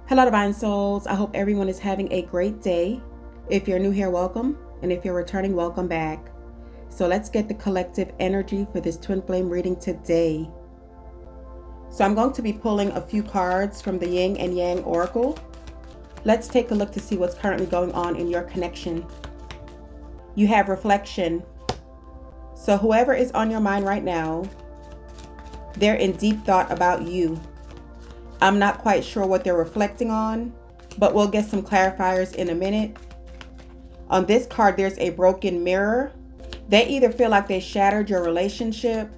Hello, Divine Souls. I hope everyone is having a great day. If you're new here, welcome. And if you're returning, welcome back. So let's get the collective energy for this twin flame reading today. So I'm going to be pulling a few cards from the Yin and Yang Oracle. Let's take a look to see what's currently going on in your connection. You have reflection. So whoever is on your mind right now, they're in deep thought about you. I'm not quite sure what they're reflecting on, but we'll get some clarifiers in a minute. On this card, there's a broken mirror. They either feel like they shattered your relationship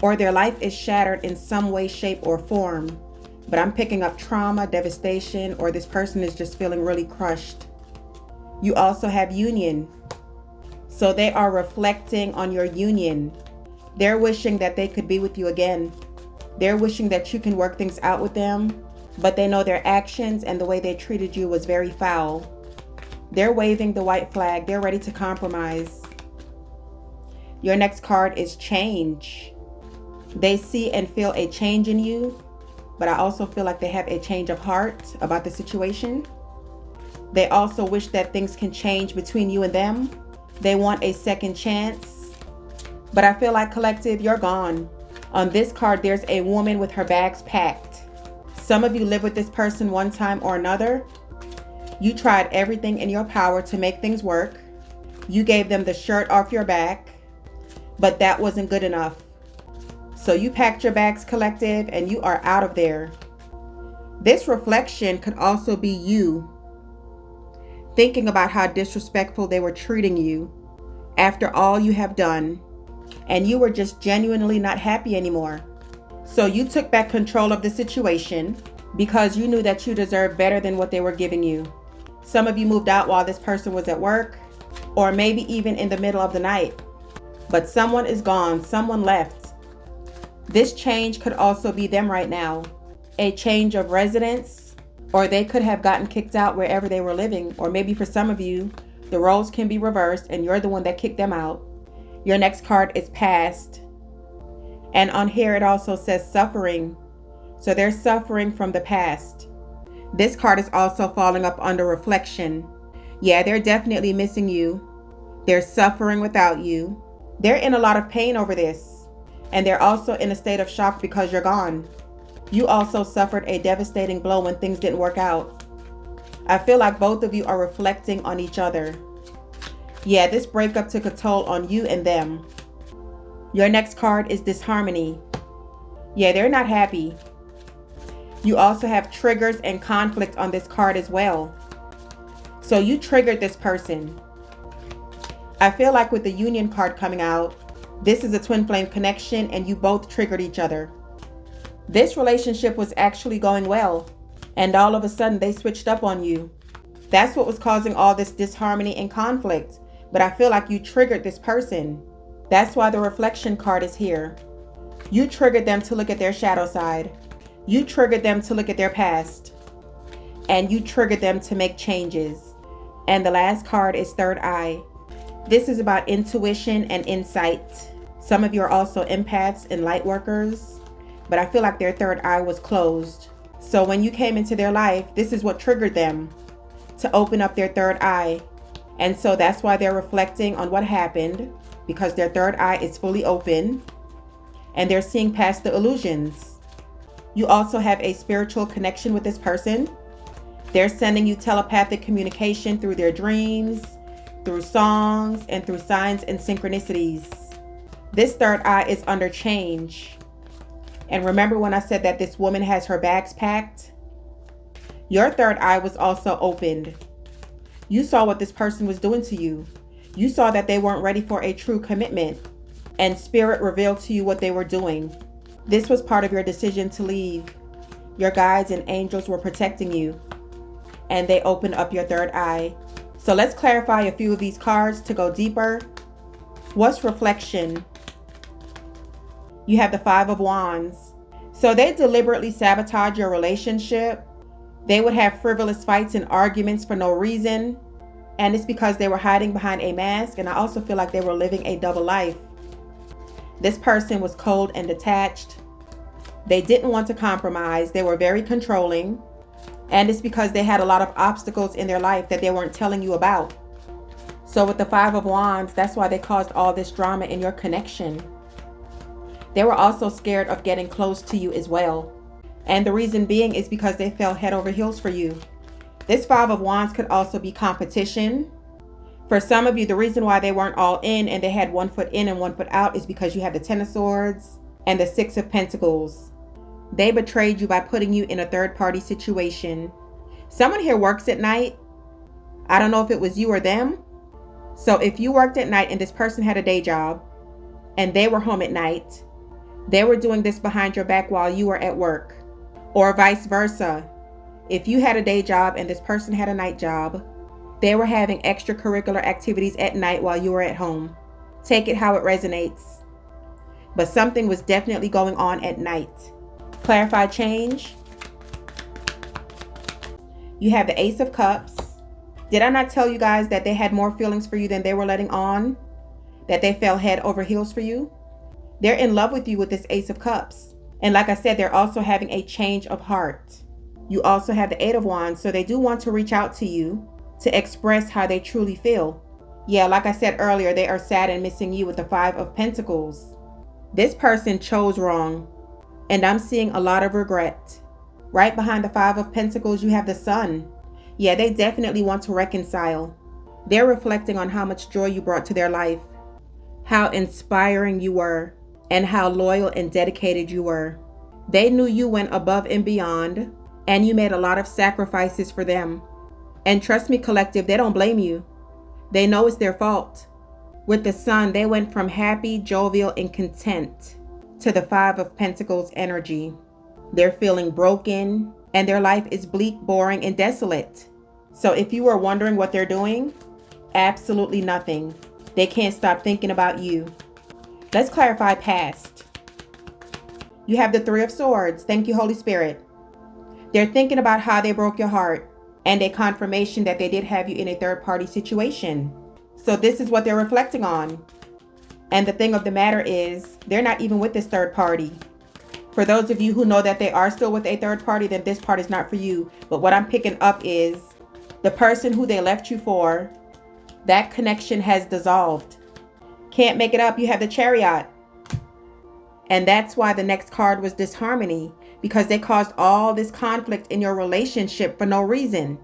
or their life is shattered in some way, shape, or form. But I'm picking up trauma, devastation, or this person is just feeling really crushed. You also have union. So they are reflecting on your union. They're wishing that they could be with you again. They're wishing that you can work things out with them, but they know their actions and the way they treated you was very foul. They're waving the white flag. They're ready to compromise. Your next card is change. They see and feel a change in you, but I also feel like they have a change of heart about the situation. They also wish that things can change between you and them. They want a second chance, but I feel like collective, you're gone. On this card, there's a woman with her bags packed. Some of you live with this person one time or another. You tried everything in your power to make things work. You gave them the shirt off your back, but that wasn't good enough. So you packed your bags, collective, and you are out of there. This reflection could also be you thinking about how disrespectful they were treating you after all you have done. And you were just genuinely not happy anymore. So you took back control of the situation because you knew that you deserved better than what they were giving you. Some of you moved out while this person was at work, or maybe even in the middle of the night. But someone is gone, someone left. This change could also be them right now. A change of residence, or they could have gotten kicked out wherever they were living. Or maybe for some of you, the roles can be reversed and you're the one that kicked them out. Your next card is past. And on here it also says suffering. So they're suffering from the past. This card is also falling up under reflection. Yeah, they're definitely missing you. They're suffering without you. They're in a lot of pain over this. And they're also in a state of shock because you're gone. You also suffered a devastating blow when things didn't work out. I feel like both of you are reflecting on each other. Yeah, this breakup took a toll on you and them. Your next card is Disharmony. Yeah, they're not happy. You also have triggers and conflict on this card as well. So you triggered this person. I feel like with the Union card coming out, this is a twin flame connection and you both triggered each other. This relationship was actually going well, and all of a sudden they switched up on you. That's what was causing all this disharmony and conflict. But I feel like you triggered this person. That's why the reflection card is here. You triggered them to look at their shadow side. You triggered them to look at their past. And you triggered them to make changes. And the last card is third eye. This is about intuition and insight. Some of you are also empaths and light workers, but I feel like their third eye was closed. So when you came into their life, this is what triggered them to open up their third eye. And so that's why they're reflecting on what happened, because their third eye is fully open and they're seeing past the illusions. You also have a spiritual connection with this person. They're sending you telepathic communication through their dreams, through songs, and through signs and synchronicities. This third eye is under change. And remember when I said that this woman has her bags packed? Your third eye was also opened. You saw what this person was doing to you. You saw that they weren't ready for a true commitment, and spirit revealed to you what they were doing. This was part of your decision to leave. Your guides and angels were protecting you, and they opened up your third eye. So let's clarify a few of these cards to go deeper. What's reflection? You have the Five of Wands. So they deliberately sabotage your relationship. They would have frivolous fights and arguments for no reason. And it's because they were hiding behind a mask. And I also feel like they were living a double life. This person was cold and detached. They didn't want to compromise. They were very controlling. And it's because they had a lot of obstacles in their life that they weren't telling you about. So with the Five of Wands, that's why they caused all this drama in your connection. They were also scared of getting close to you as well. And the reason being is because they fell head over heels for you. This Five of Wands could also be competition. For some of you, the reason why they weren't all in and they had 1 foot in and 1 foot out is because you had the Ten of Swords and the Six of Pentacles. They betrayed you by putting you in a third-party situation. Someone here works at night. I don't know if it was you or them. So if you worked at night and this person had a day job and they were home at night, they were doing this behind your back while you were at work. Or vice versa. If you had a day job and this person had a night job, they were having extracurricular activities at night while you were at home. Take it how it resonates. But something was definitely going on at night. Clarify change. You have the Ace of Cups. Did I not tell you guys that they had more feelings for you than they were letting on? That they fell head over heels for you? They're in love with you with this Ace of Cups. And like I said, they're also having a change of heart. You also have the Eight of Wands, so they do want to reach out to you to express how they truly feel. Yeah, like I said earlier, they are sad and missing you with the Five of Pentacles. This person chose wrong, and I'm seeing a lot of regret. Right behind the Five of Pentacles, you have the Sun. Yeah, they definitely want to reconcile. They're reflecting on how much joy you brought to their life, how inspiring you were, and how loyal and dedicated you were. They knew you went above and beyond, and you made a lot of sacrifices for them. And trust me, collective, they don't blame you. They know it's their fault. With the Sun, they went from happy, jovial, and content to the Five of Pentacles energy. They're feeling broken, and their life is bleak, boring, and desolate. So if you were wondering what they're doing, absolutely nothing. They can't stop thinking about you. Let's clarify past. You have the Three of Swords. Thank you, Holy Spirit. They're thinking about how they broke your heart and a confirmation that they did have you in a third-party situation. So this is what they're reflecting on. And the thing of the matter is, they're not even with this third party. For those of you who know that they are still with a third party, then this part is not for you. But what I'm picking up is the person who they left you for, that connection has dissolved. Can't make it up. You have the Chariot. And that's why the next card was Disharmony, because they caused all this conflict in your relationship for no reason.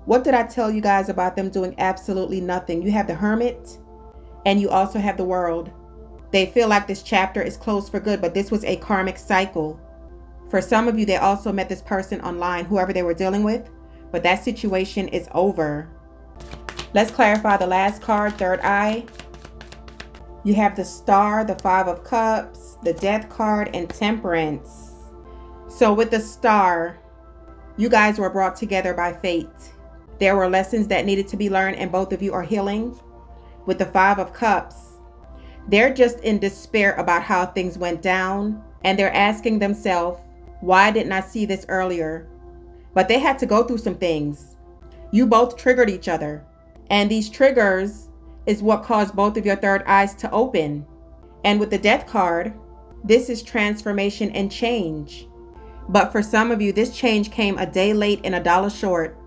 What did I tell you guys about them doing absolutely nothing? You have the Hermit and you also have the World. They feel like this chapter is closed for good, but this was a karmic cycle. For some of you, they also met this person online, whoever they were dealing with, but that situation is over. Let's clarify the last card, Third Eye. You have the Star, the Five of Cups, the Death card, and Temperance. So with the Star, you guys were brought together by fate. There were lessons that needed to be learned, and both of you are healing. With the Five of Cups, they're just in despair about how things went down, and they're asking themselves, why didn't I see this earlier? But they had to go through some things. You both triggered each other, and these triggers is what caused both of your third eyes to open. And with the Death card, this is transformation and change. But for some of you, this change came a day late and a dollar short,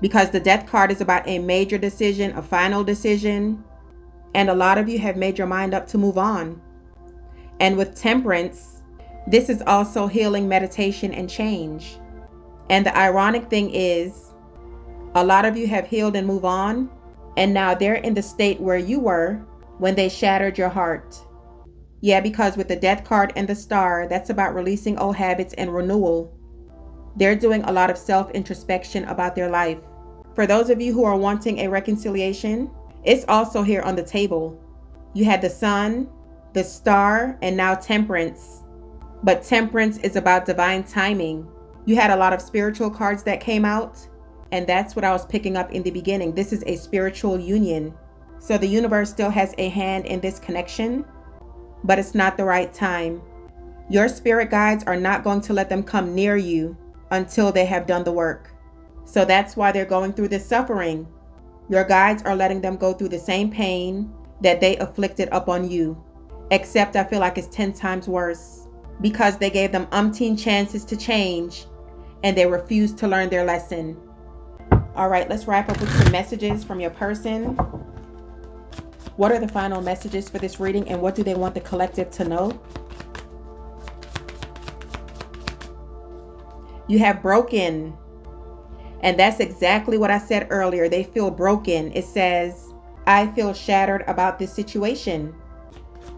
because the Death card is about a major decision, a final decision, and a lot of you have made your mind up to move on. And with Temperance, this is also healing, meditation, and change. And the ironic thing is, a lot of you have healed and moved on, and now they're in the state where you were when they shattered your heart. Yeah, because with the Death card and the Star, that's about releasing old habits and renewal. They're doing a lot of self-introspection about their life. For those of you who are wanting a reconciliation, it's also here on the table. You had the Sun, the Star, and now Temperance. But Temperance is about divine timing. You had a lot of spiritual cards that came out, and that's what I was picking up in the beginning. This is a spiritual union. So the universe still has a hand in this connection, but it's not the right time. Your spirit guides are not going to let them come near you until they have done the work. So that's why they're going through this suffering. Your guides are letting them go through the same pain that they afflicted upon you. Except I feel like it's 10 times worse, because they gave them umpteen chances to change, and they refuse to learn their lesson. All right, let's wrap up with some messages from your person. What are the final messages for this reading, and what do they want the collective to know? You have broken. And that's exactly what I said earlier. They feel broken. It says, I feel shattered about this situation.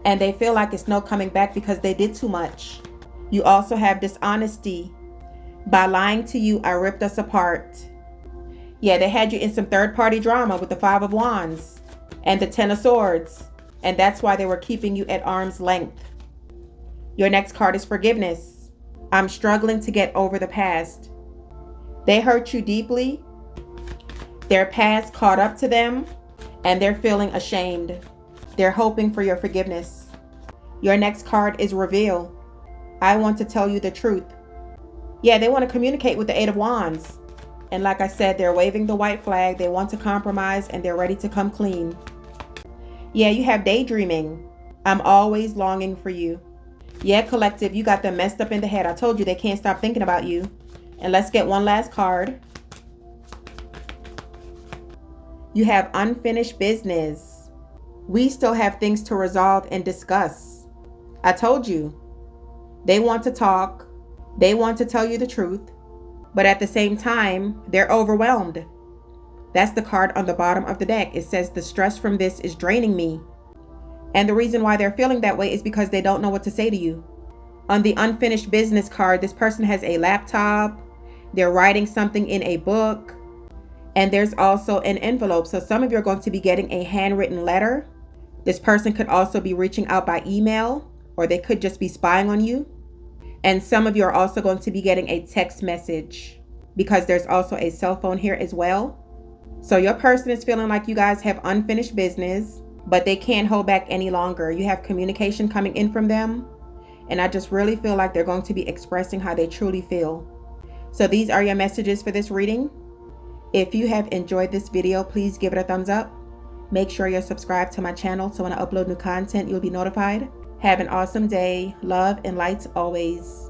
And they feel like it's no coming back because they did too much. You also have dishonesty. By lying to you, I ripped us apart. Yeah, they had you in some third-party drama with the Five of Wands and the Ten of Swords. And that's why they were keeping you at arm's length. Your next card is forgiveness. I'm struggling to get over the past. They hurt you deeply. Their past caught up to them, and they're feeling ashamed. They're hoping for your forgiveness. Your next card is reveal. I want to tell you the truth. Yeah, they want to communicate with the Eight of Wands. And like I said, they're waving the white flag. They want to compromise, and they're ready to come clean. Yeah, you have daydreaming. I'm always longing for you. Yeah, collective, you got them messed up in the head. I told you they can't stop thinking about you. And let's get one last card. You have unfinished business. We still have things to resolve and discuss. I told you. They want to talk. They want to tell you the truth. But at the same time, they're overwhelmed. That's the card on the bottom of the deck. It says the stress from this is draining me. And the reason why they're feeling that way is because they don't know what to say to you. On the unfinished business card, this person has a laptop. They're writing something in a book. And there's also an envelope. So some of you are going to be getting a handwritten letter. This person could also be reaching out by email, or they could just be spying on you. And some of you are also going to be getting a text message, because there's also a cell phone here as well. So your person is feeling like you guys have unfinished business, but they can't hold back any longer. You have communication coming in from them. And I just really feel like they're going to be expressing how they truly feel. So these are your messages for this reading. If you have enjoyed this video, please give it a thumbs up. Make sure you're subscribed to my channel so when I upload new content, you'll be notified. Have an awesome day. Love and light always.